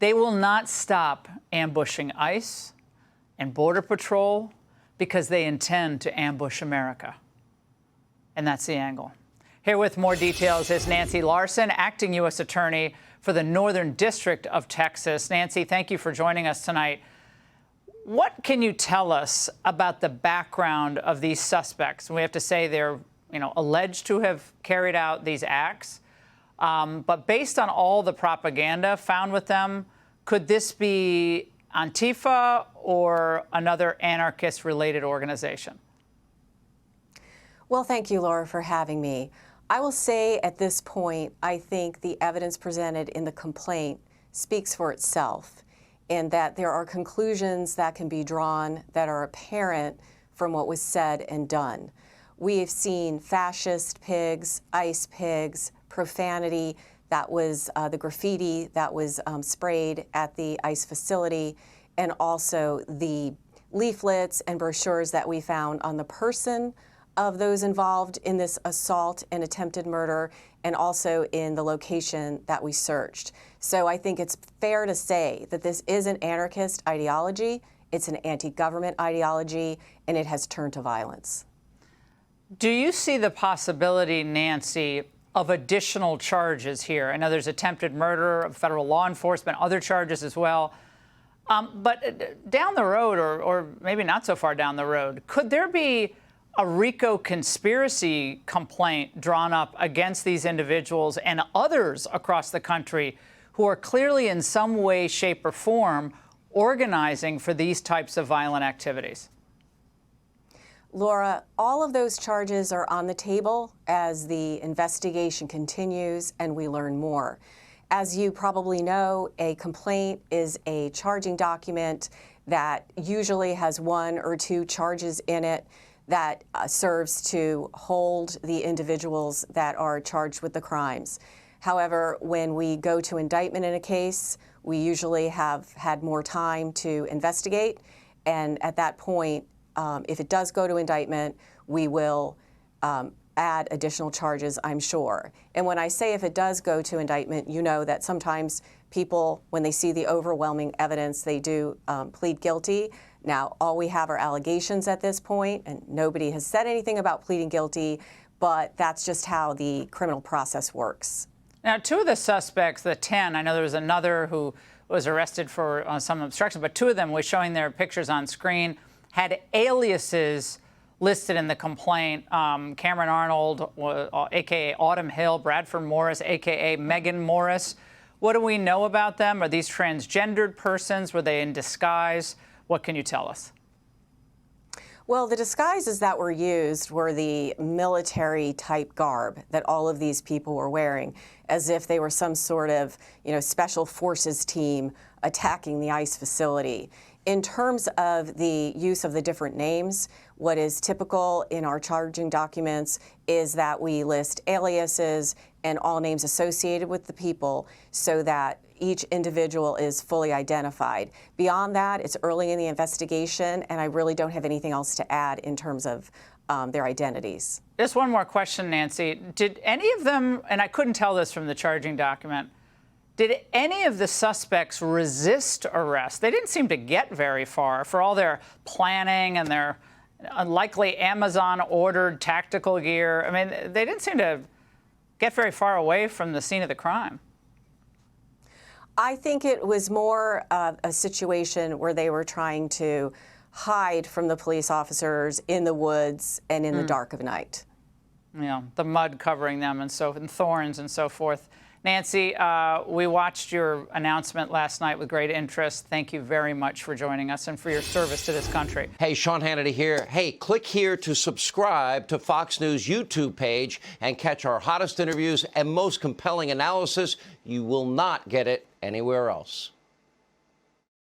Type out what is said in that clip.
They will not stop ambushing ICE and Border Patrol because they intend to ambush America. And that's the angle. Here with more details is Nancy Larson, acting U.S. Attorney for the Northern District of Texas. Nancy, thank you for joining us tonight. What can you tell us about the background of these suspects? We have to say they're, alleged to have carried out these acts. But based on all the propaganda found with them, could this be Antifa or another anarchist-related organization? Well, thank you, Laura, for having me. I will say at this point, I think the evidence presented in the complaint speaks for itself, and that there are conclusions that can be drawn that are apparent from what was said and done. We have seen fascist pigs, ICE pigs, profanity. That was the graffiti that was sprayed at the ICE facility, and also the leaflets and brochures that we found on the person of those involved in this assault and attempted murder, and also in the location that we searched. So I think it's fair to say that this is an anarchist ideology, it's an anti-government ideology, and it has turned to violence. Do you see the possibility, Nancy, of additional charges here? I know there's attempted murder of federal law enforcement, other charges as well. But down the road, or maybe not so far down the road, could there be a RICO conspiracy complaint drawn up against these individuals and others across the country who are clearly in some way, shape, or form organizing for these types of violent activities? Laura, all of those charges are on the table as the investigation continues and we learn more. As you probably know, a complaint is a charging document that usually has one or two charges in it that serves to hold the individuals that are charged with the crimes. However, when we go to indictment in a case, we usually have had more time to investigate, and at that point, if it does go to indictment, we will add additional charges, I'm sure. And when I say if it does go to indictment, you know that sometimes people, when they see the overwhelming evidence, they do plead guilty. Now, all we have are allegations at this point, and nobody has said anything about pleading guilty, but that's just how the criminal process works. Now, two of the suspects, the 10, I know there was another who was arrested for some obstruction, but two of them, was showing their pictures on screen, had aliases listed in the complaint. Cameron Arnold, a.k.a. Autumn Hill, Bradford Morris, a.k.a. Megan Morris. What do we know about them? Are these transgendered persons? Were they in disguise? What can you tell us? Well, the disguises that were used were the military-type garb that all of these people were wearing, as if they were some sort of, special forces team attacking the ICE facility. In terms of the use of the different names, what is typical in our charging documents is that we list aliases and all names associated with the people so that each individual is fully identified. Beyond that, it's early in the investigation, and I really don't have anything else to add in terms of their identities. Just one more question, Nancy. Did any of them, and I couldn't tell this from the charging document, did any of the suspects resist arrest? They didn't seem to get very far for all their planning and their unlikely Amazon-ordered tactical gear. I mean, they didn't seem to get very far away from the scene of the crime. I think it was more a situation where they were trying to hide from the police officers in the woods and in the dark of night. The mud covering them and thorns and so forth. Nancy, we watched your announcement last night with great interest. Thank you very much for joining us and for your service to this country. Hey, Sean Hannity here. Hey, click here to subscribe to Fox News YouTube page and catch our hottest interviews and most compelling analysis. You will not get it anywhere else.